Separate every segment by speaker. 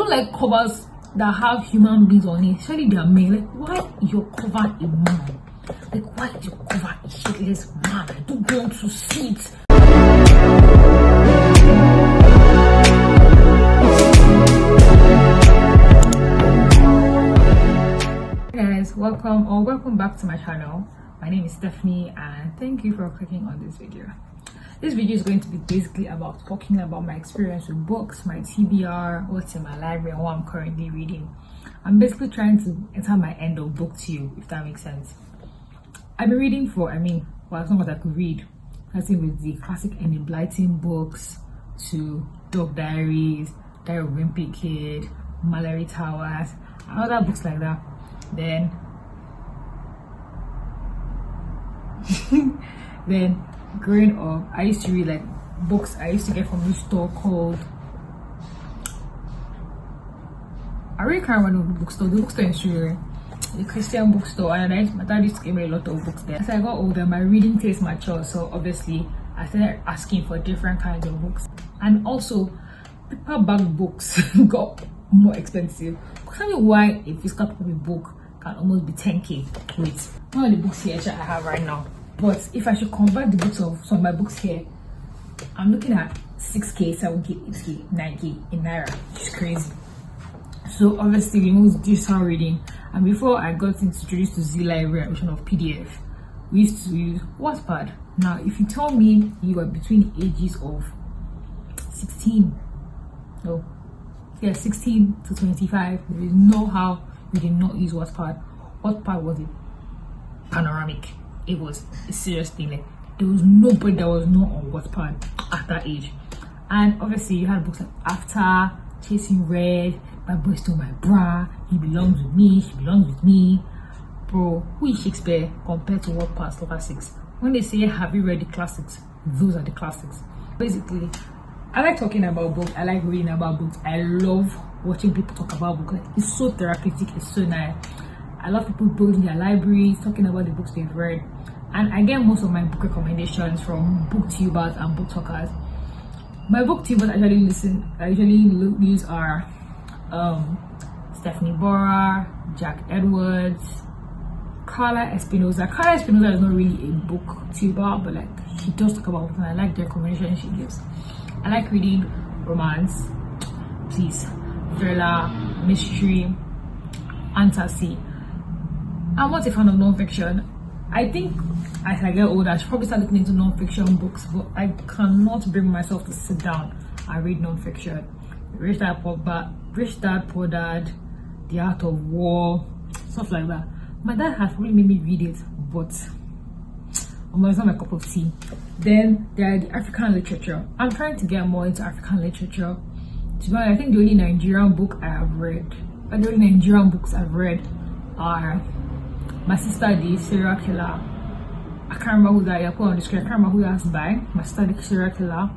Speaker 1: don't like covers that have human beings on it, especially they are male. Like, why is your cover a man? Like, why is your cover a shitless man? I don't want to see it. Hey guys, welcome back to my channel. My name is Stephanie and thank you for clicking on this video. This video is going to be basically about talking about my experience with books, my TBR, what's in my library, and what I'm currently reading. I'm basically trying to enter my end of book 2, if that makes sense. I've been reading for, as long as I could read. Starting with the classic Enid Blyton books to Dog Diaries, Diary of a Wimpy Kid, Mallory Towers, and other books like that. Then growing up, I used to read like books I used to get from this store called, I really can't remember the bookstore in Surrey, the Christian bookstore, and my dad used to give me a lot of books there. As I got older, my reading taste matured, so obviously I started asking for different kinds of books. And also paperback books got more expensive. Tell me why a physical copy book can almost be 10k. Wait, one of the books here I have right now, but if I should convert the books of some of my books here, I'm looking at 6k, 7k, 8k, 9k in naira. It's crazy. So obviously we moved digital reading, and before I got introduced to Z Library and of PDF, we used to use Wattpad. Now if you tell me you are between the ages of 16 to 25, there is no how we did not use Wattpad. Wattpad was a panoramic. It was a serious thing. Like, there was nobody that was not on Wattpad at that age. And obviously you had books like After, Chasing Red, My Boy Stole My Bra, He Belongs With Me, She Belongs With Me. Bro, who is Shakespeare compared to Wattpad's classics? When they say have you read the classics, those are the classics. Basically, I like talking about books, I like reading about books, I love watching people talk about books. Like, it's so therapeutic, it's so nice. I love people building their libraries, talking about the books they've read, and I get most of my book recommendations from booktubers and book talkers. My booktubers I usually use are Stephanie Bora, Jack Edwards, Carla Espinosa. Carla Espinosa is not really a booktuber, but like, she does talk about books and I like the recommendations she gives. I like reading romance, please, thriller, mystery, fantasy. I'm not a fan of non-fiction. I think as I get older, I should probably start looking into non-fiction books, but I cannot bring myself to sit down and read non-fiction. Rich Dad Poor Dad, The Art of War, stuff like that. My dad has probably made me read it, but it's not my cup of tea. Then there are the African literature. I'm trying to get more into African literature. To be honest, I think the only Nigerian book I have read, or the only Nigerian books I've read are My Sister the Serial Killer. I can't remember who that I put on the screen. I can't remember who that's by. My Sister the Serial Killer.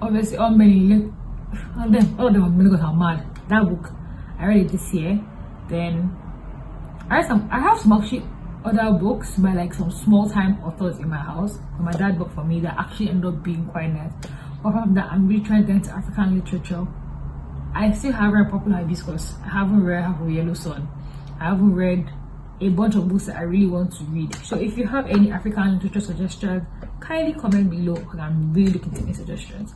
Speaker 1: Obviously, all of them are mad. That book, I read it this year. Then I have some actually other books by like some small time authors in my house. And my dad bought for me that actually ended up being quite nice. But apart from that, I'm really trying to get into African literature. I still haven't read Popular Hibiscus. I haven't read Half of a Yellow Sun. I haven't read a bunch of books that I really want to read. So if you have any African literature suggestions, kindly comment below because I'm really looking to any suggestions.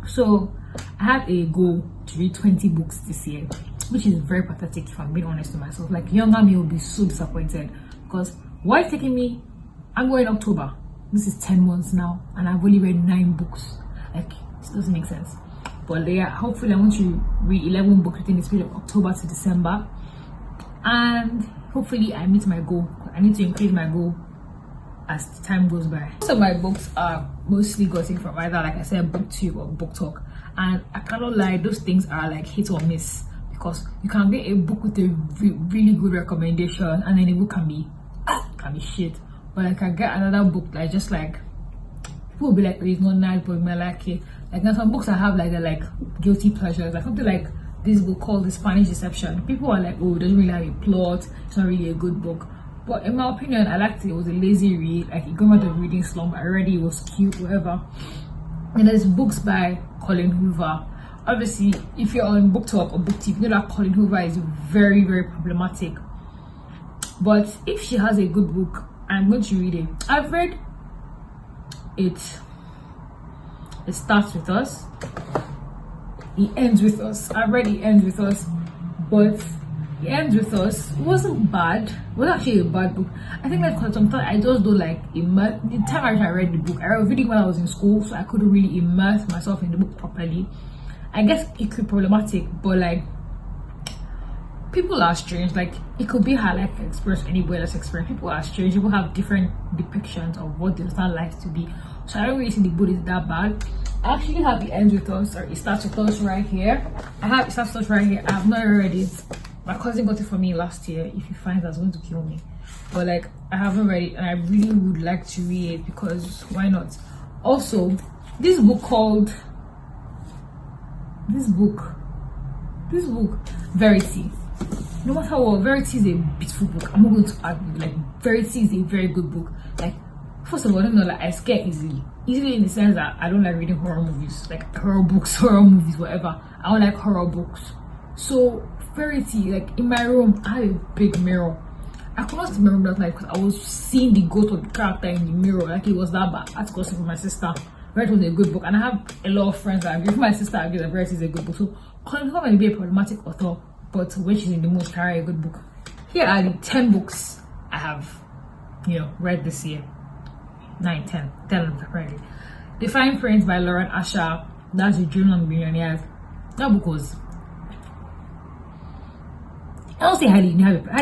Speaker 1: So I have a goal to read 20 books this year, which is very pathetic if I'm being honest with myself. Like, younger me will be so disappointed because why it's taking me, I'm going October. This is 10 months now and I've only read 9 books. Like, this doesn't make sense. But yeah, hopefully I want to read 11 books within this period of October to December. And hopefully I meet my goal. I need to increase my goal as the time goes by. Most of my books are mostly gotten from either, like I said, booktube or book talk. And I cannot lie, those things are like hit or miss. Because you can get a book with a really good recommendation and then the book can be shit. But I can get another book like just like people will be like, oh, it's not nice, but you might like it. Like, now some books I have like they're like guilty pleasures, like something like this book called The Spanish Deception. People are like, oh, it doesn't really have a plot, it's not really a good book. But in my opinion, I liked it. It was a lazy read, like it got me out of reading slump. I read it, was cute, whatever. And there's books by Colin Hoover, obviously, if you're on book talk or book tip, you know that Colin Hoover is very, very problematic. But if she has a good book, I'm going to read it. I've read it. It starts with us. It ends with us. I've read It Ends With Us, but It Ends With Us wasn't bad. It was actually a bad book. I think that because sometimes I just don't like immerse. The time I read the book, I read reading when I was in school, so I couldn't really immerse myself in the book properly. I guess it could be problematic, but like, people are strange. Like, it could be her life experience, anybody else's experience. People are strange. People have different depictions of what they start life to be. So I don't really think the book is that bad. I actually have It Ends With Us, or It Starts With Us right here. I have It Starts With Us right here. I have not read it. My cousin got it for me last year. If he finds that's going to kill me. But like, I haven't read it, and I really would like to read it, because why not? Also, this book, Verity. No matter what, Verity is a beautiful book. I'm not going to argue. Like, Verity is a very good book. Like, first of all, I don't know, like, I scare easily in the sense that I don't like reading horror movies, like horror books, horror movies, whatever. I don't like horror books. So Verity, like, in my room, I have a big mirror. I could not remember that night because I was seeing the ghost of the character in the mirror. Like, it was that bad. I had to go see for my sister. Verity was a good book, and I have a lot of friends that agree. For my sister, I agree that Verity is a good book. So Colin Hoover may be a problematic author, but when she's in the mood, carry a good book. Here are the 10 books I have, read this year. 9, 10 apparently. The Fine Prince by Lauren Asher. That's The Dreamland Billionaires. That book was, I don't say had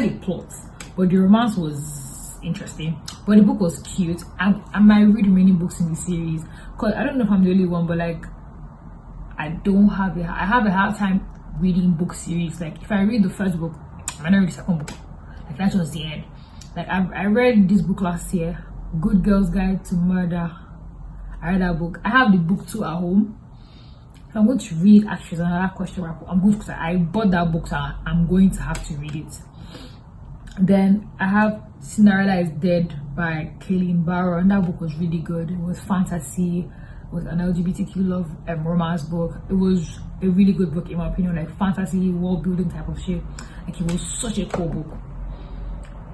Speaker 1: a plot, but the romance was interesting. But the book was cute. I might read many books in the series, because I don't know if I'm the only one, but like, I have a hard time reading book series. Like, if I read the first book, I might not read the second book. Like, that's just the end. Like, I read this book last year, Good Girl's Guide to Murder. I read that book. I have the book too at home. If I'm going to read, actually, another question. I'm going to, I bought that book, so I'm going to have to read it. Then I have Cinderella is Dead by Kaylin Barrow, and that book was really good. It was fantasy. It was an LGBTQ love romance book. It was a really good book in my opinion, like fantasy, world building type of shit. Like, it was such a cool book.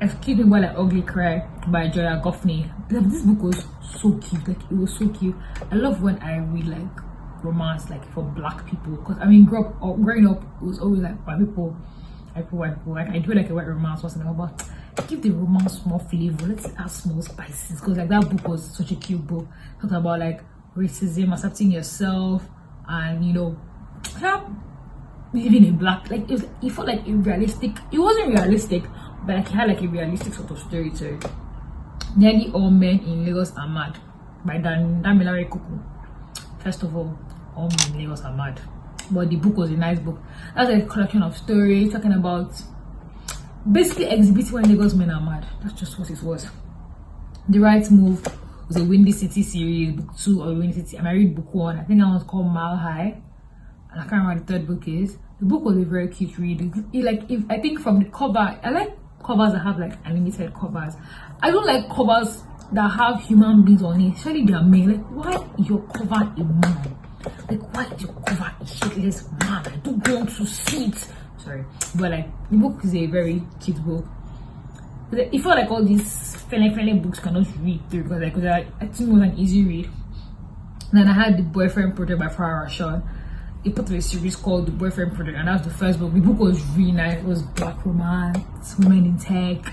Speaker 1: Excuse Me While I Ugly Cry by Joya Goffney. This book was so cute. Like, it was so cute. I love when I read like romance, like for black people, because I mean, growing up, it was always like white people. Like, I do like a white romance once in a while, but give the romance more flavor. Let's add small spices, because like, that book was such a cute book. Talking about like racism, accepting yourself, and living in black. Like, it felt like a realistic. It wasn't realistic, but like, it had like a realistic sort of story to it. Nearly All Men in Lagos Are Mad by Damilare Kuku. First of all men in Lagos are mad, but the book was a nice book. That's a collection of stories talking about basically exhibiting why Lagos men are mad. That's just what it was. The Right Move was a Windy City series, book 2 of Windy City, and I read book 1. I think that one's called Mile High, and I can't remember what the third book is. The book was a very cute read. I think from the cover, I like covers that have like animated covers. I don't like covers that have human beings on it, especially they are male. Like, why is your cover a man? Like, why is your cover a shitless man? I don't want to see it. Sorry, but like, the book is a very cute book. But it felt like all these friendly books cannot read through, because like, I think it was an easy read. And then I had The Boyfriend Project by Farah Rashad. It put a series called The Boyfriend Project, and that's the first book. The book was really nice. It was black romance, women in tech.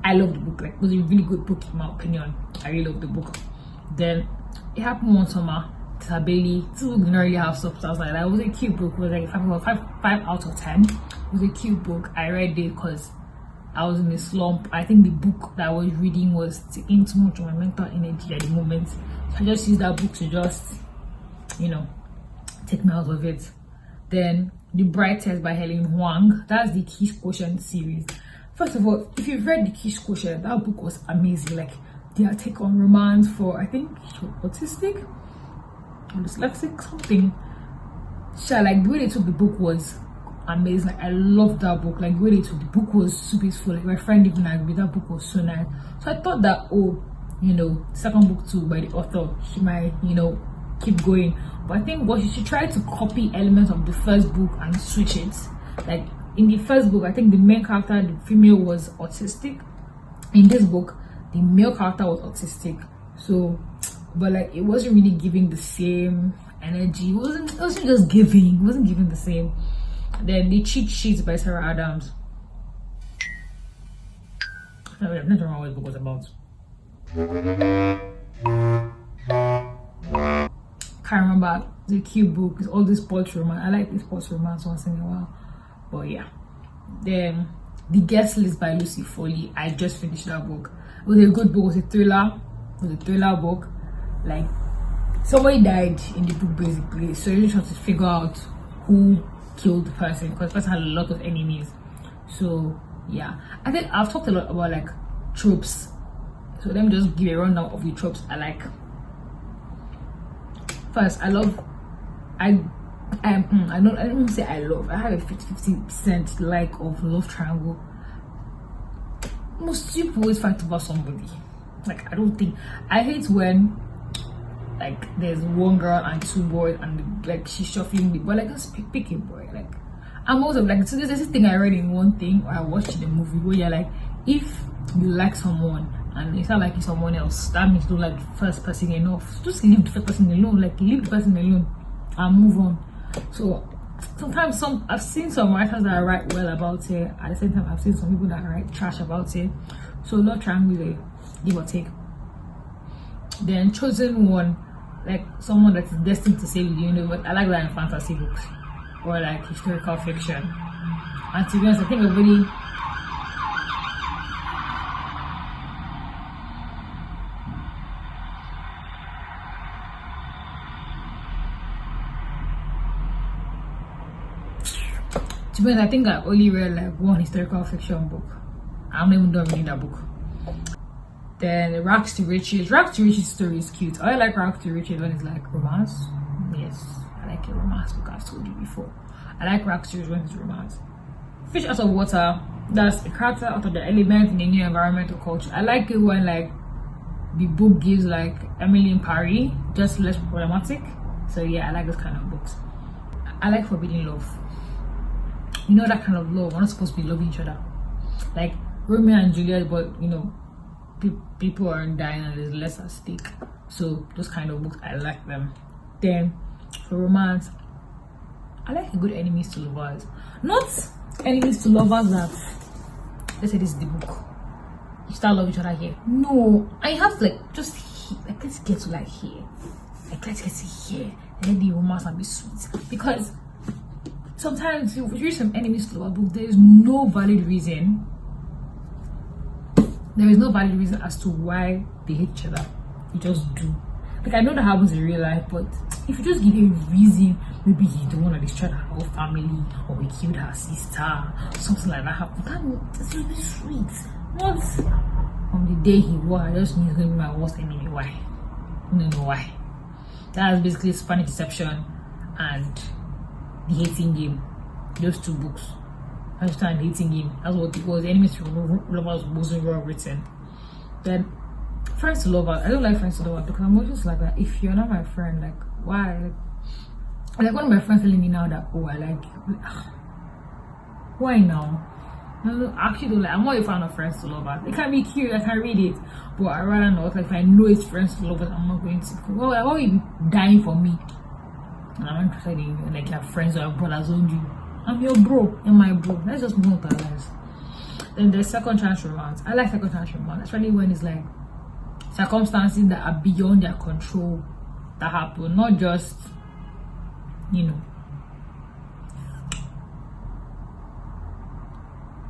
Speaker 1: I loved the book. Like, it was a really good book in my opinion. I really loved the book. Then It Happened One Summer, Tessa Bailey. This book didn't really have substance like that. It was a cute book. It was like 5 out of 10. It was a cute book. I read it because I was in a slump. I think the book that I was reading was taking too much of my mental energy at the moment. So I just used that book to just, take me out of it. Then The Bright Test by Helen Huang. That's the Kiss Quotient series. First of all, if you've read the Kiss Quotient, that book was amazing. Like, their take on romance for, I think, autistic or dyslexic, something. So like, the way they took the book was amazing. Like, I loved that book. Like, the way they took the book was so beautiful. Like, my friend even agreed that book was so nice. So I thought that, second book too by the author, she might, keep going. But I think what she tried to copy elements of the first book and switch it. Like in the first book, I think the main character, the female, was autistic. In this book, the male character was autistic. So, but like it wasn't really giving the same energy. It wasn't just giving. It wasn't giving the same. Then the cheat sheets by Sarah Adams. I don't remember what this book was about. Can't remember. The cute book. It's all this sports romance. I like this sports romance once in a while. But yeah. Then The Guest List by Lucy Foley. I just finished that book. It was a good book. It was a thriller. It was a thriller book. Like somebody died in the book basically. So you just have to figure out who killed the person, because the person had a lot of enemies. So yeah. I think I've talked a lot about like tropes. So let me just give a rundown of the tropes I like. First, I don't even say I love. I have a 50% like of love triangle. Most people always fight over somebody. Like I hate when like there's one girl and two boys and like she's shuffling the boy. Like just pick a boy. Like I'm also like, so there's this thing I read in one thing or I watched in a movie where you're like, if you like someone and it's not like someone else, that means you don't like the first person enough. Just leave the first person alone. Like leave the person alone and move on. So sometimes I've seen some writers that write well about it. At the same time, I've seen some people that write trash about it. So love triangle, give or take. Then chosen one, like someone that is destined to save the universe. I like that in fantasy books or like historical fiction. And to be honest, I think everybody. To be honest, I think I only read like one historical fiction book. I'm not even done reading that book. Then Rags to Riches. Rags to Riches story is cute. I like Rags to Riches when it's like romance. Yes, I like a romance book. I've told you before. I like Rags to Riches when it's romance. Fish Out of Water. That's a character out of the element in a new environmental culture. I like it when like the book gives like Emily in Paris, just less problematic. So yeah, I like those kind of books. I like Forbidden Love. You know, that kind of love. We're not supposed to be loving each other. Like Romeo and Juliet, but you know, people aren't dying and there's less at stake. So those kind of books, I like them. Then for romance, I like a good enemies to lovers. Not enemies to lovers that, let's say this is the book, you start loving each other here. No, I have to like just here, like let's get to like here, like let's get to here, and then the romance will be sweet. Because sometimes if you read some enemies to lover book, there is no valid reason. There is no valid reason as to why they hate each other. You just do. Like I know that happens in real life, but if you just give a reason, maybe he don't want to destroy her whole family, or he killed her sister, something like that happened. That's really sweet. Not on the day he won, I just knew he was going to be my worst enemy. Why? I don't know why. That's basically Spanish Deception and The Hating Game. Those two books. I understand Hating Game. That's what it was. Enemies to Lovers wasn't well written. Then Friends to Lovers. I don't like Friends to Lovers because I'm always just like that. If you're not my friend, like why? Like one of my friends telling me now that, oh, I like you. Why now? I actually don't like. I'm not a fan of Friends to Lovers. It can be cute. I can read it, but I rather not. Like if I know it's Friends to Lovers, I'm not going to. Well, why are you dying for me? And I'm interested in you. Like you have friends or your brothers own you. I'm your bro. You're my bro. Let's just move on to our lives. Then there's second chance romance. I like second chance romance, especially when it's like circumstances that are beyond their control that happen, not just, you know,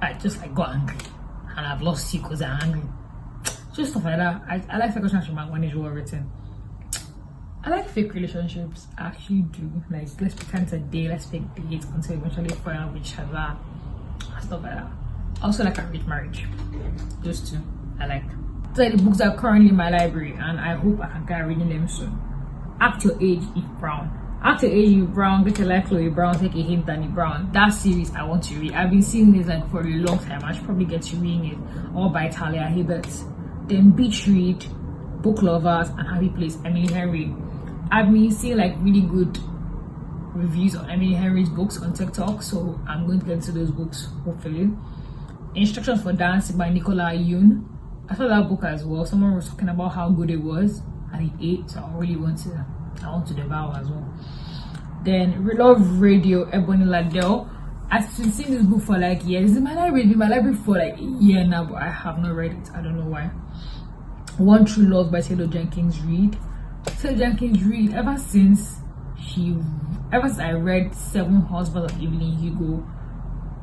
Speaker 1: I just like got angry and I've lost you because I'm angry. Just stuff like that. I like second chance romance when it's well written. I like fake relationships. I actually do. Like let's pretend it's a day, let's fake dates until eventually fall out with each other. Stuff like that. Also like arranged marriage. Those two I like. So the books are currently in my library and I hope I can get reading them soon. Act Your Age, Eve Brown. Act Your Age, Eve Brown, Get Your Life, Chloe Brown, Take a Hint, Danny Brown. That series I want to read. I've been seeing this like for a long time. I should probably get to reading it. All by Talia Hibbert. Then Beach Read, Book Lovers, and Happy Place, Emily Henry. I've been seeing like really good reviews on Emily Henry's books on TikTok, so I'm going to get into those books hopefully. Instructions for Dancing by Nicola Yoon. I saw that book as well. Someone was talking about how good it was, and it ate, so I want to devour as well. Then Love Radio, Ebony Ladell. I've been seeing this book for like years. It's in my library for like a year now, but I have not read it. I don't know why. One True Love by Taylor Jenkins Reid. Ever since I read Seven Husbands of Evelyn Hugo,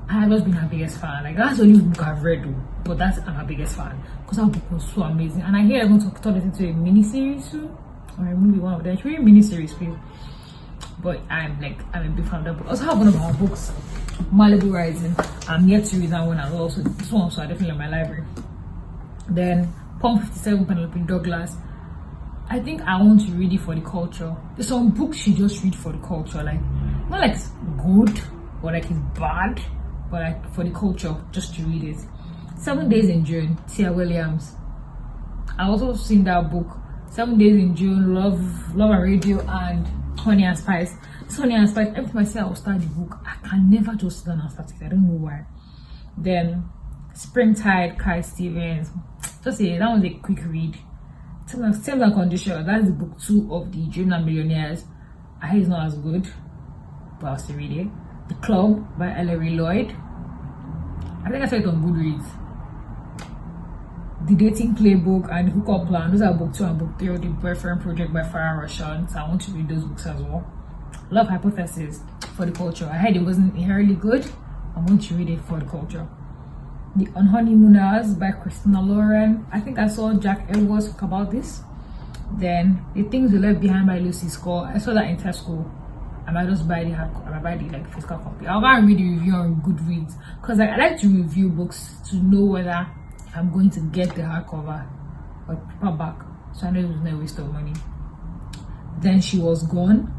Speaker 1: I have just been her biggest fan. Like, that's the only book I've read though, but I'm her biggest fan because that book was so amazing. And I hear they're going to turn it into a mini-series soon, or a movie, one of them. It's really mini-series, please. But I'm a big fan of that book. I also have one of her books, Malibu Rising. I'm yet to read that one as well, so this one also I definitely in my library. Then Palm 57, Penelope Douglas. I think I want to read it for the culture. There's some books you just read for the culture, like not like it's good or like it's bad, but like for the culture, just to read it. 7 Days in June, Tia Williams. I also seen that book, 7 Days in June, Love and Radio, and Honey and Spice. Honey and Spice, every time I say I will start the book, I can never just sit down and start it. I don't know why. Then Springtide, Kai Stevens. Just say that was a quick read. Terms and Conditions, that's the book 2 of the Dreamland Millionaires. I hear it's not as good, but I'll still read it. The Club by Ellery Lloyd. I think I saw it on Goodreads. The Dating Playbook and Hookup Plan, those are book 2 and book 3 of The Boyfriend Project by Farah Russian, so I want to read those books as well. Love Hypothesis for the culture. I heard it wasn't inherently good. I want to read it for the culture. The Unhoneymooners by Christina Lauren. I think I saw Jack Edwards talk about this. Then The Things We Left Behind by Lucy Score. I saw that in Tesco. I might just buy the physical copy. I'll go and read the review on Goodreads because I like to review books to know whether I'm going to get the hardcover or paperback, so I know it was no waste of money. Then She Was Gone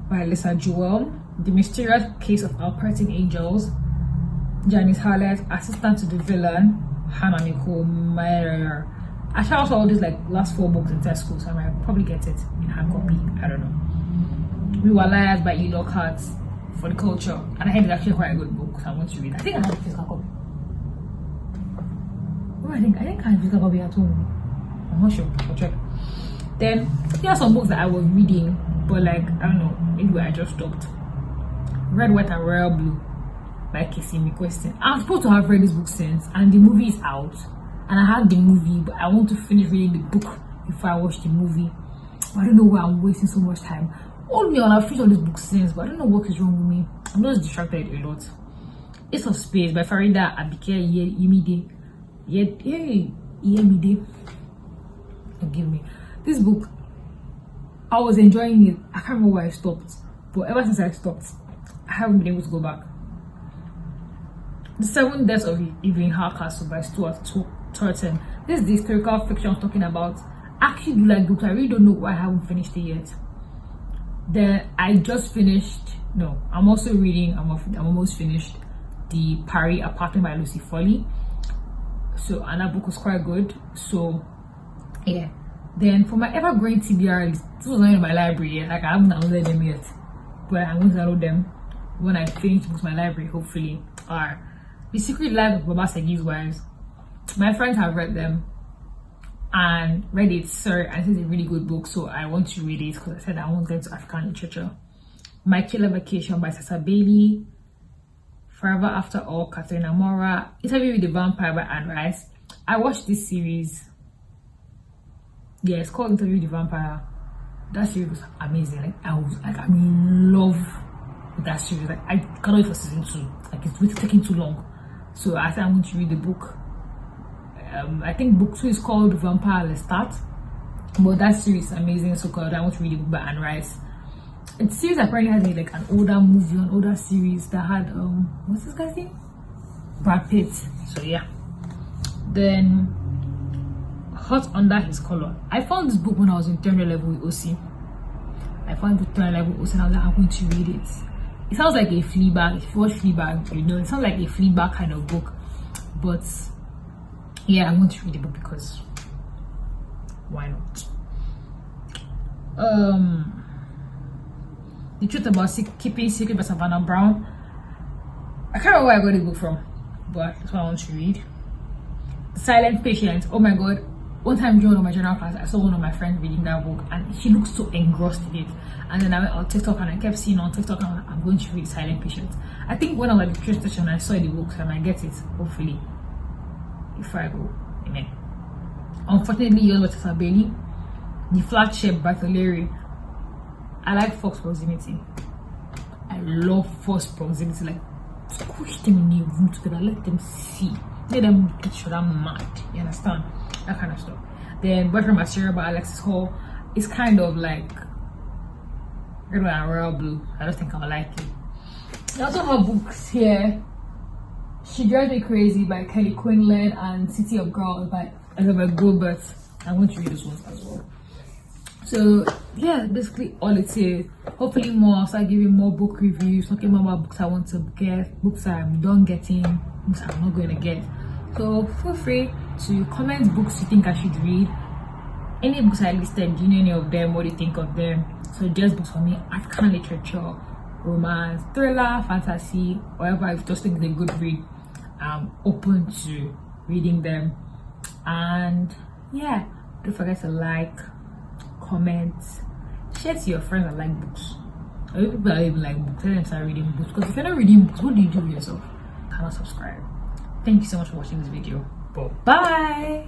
Speaker 1: by Lisa Jewell. The Mysterious Case of Alpertine Angels, Janice Hallett. Assistant to the Villain, Hannah Nicole Meyer. I shall also all these like last 4 books in Tesco, so I might probably get it in hard copy. I don't know. We Were Liars by E. Lockhart for the culture, and I heard it's actually quite a good book, so I want to read it. I think I have a physical copy. Oh, I think I have a physical copy at home. I'm not sure. I'll check. Then there are some books that I was reading, but like I don't know, maybe I just stopped. Red, White, and Royal Blue by Casey McQuestion. I'm supposed to have read this book since, and the movie is out, and I had the movie, but I want to finish reading the book before I watch the movie. I don't know why I'm wasting so much time. All me, I've finished all these books since, but I don't know what is wrong with me. I'm just distracted a lot. Ace of Spades by Farida Abike Yemide. Yemide. Forgive me. This book, I was enjoying it. I can't remember why I stopped, but ever since I stopped, I haven't been able to go back. The 7 Deaths of Evelyn Hardcastle by Stuart Turton. This is the historical fiction I'm talking about. I actually do like books. I really don't know why I haven't finished it yet. Then I just finished. No, I'm also reading. I'm almost finished The Paris Apartment by Lucy Foley. So, and that book was quite good. So, yeah. Then for my evergreen TBR, this was not in my library yet. Like I haven't downloaded them yet, but I'm going to download them when I finish books my library, hopefully. Are The Secret Life of Baba Segi's Wives. My friends have read them and read it, sir, and it's a really good book, so I want to read it because I said I want to get into African literature. My Killer Vacation by Sasa Bailey. Forever After All, Katerina Mora. Interview with the Vampire by Anne Rice. I watched this series. Yeah, it's called Interview with the Vampire. That series was amazing. Like I'm in love with that series. Like I cannot wait for season 2. Like it's taking too long. So I said I want to read the book. I think book 2 is called Vampire Lestat. But that series is amazing, so called I want to read the book by Anne Rice. It's a series apparently has like an older movie, an older series that had what's this guy's name? Brad Pitt. So yeah. Then Hot Under His Collar. I found this book when I was in 300 level with OC. I found the 300 level with OC and I was like, I'm going to read it. It sounds like a Fleabag. If you watch Fleabag, you know it sounds like a Fleabag kind of book. But yeah, I'm going to read the book because why not? The Truth About Keeping Secret by Savannah Brown. I can't remember where I got the book from, but that's what I want to read. Silent Patient. Oh my god. One time during one of my general class, I saw one of my friends reading that book and she looked so engrossed in it. And then I went on TikTok and I kept seeing on TikTok, I'm going to read Silent Patient. I think when I was at the train station, I saw the books and I get it, hopefully, before I go. Amen. Unfortunately, yours was Sabeli. The Flat Shape by Larry. I like forced proximity. I love forced proximity. Like, squish them in a room together, let them see. Let them get each other mad. You understand? That kind of stuff. Then Boyfriend Material by Alexis Hall is kind of like red, white, and royal blue. I don't think I'll like it. I also have books here. She Drives Me Crazy by Kelly Quinlan and City of Girls by Elizabeth Gilbert. I'm going to read those ones as well. So yeah, basically all it is. Hopefully more, I'll start giving more book reviews, talking more about books I want to get, books I'm done getting, books I'm not going to get. So feel free to comment books you think I should read. Any books I listed, do you know any of them? What do you think of them? Suggest books for me. African literature, romance, thriller, fantasy, whatever. If you just think it's a good read, I'm open to reading them. And yeah, don't forget to like, comment, share to your friends that like books. Or if people that even like books, tell them to start reading books. Because if you're not reading books, what do you do with yourself? You cannot subscribe. Thank you so much for watching this video. Bye.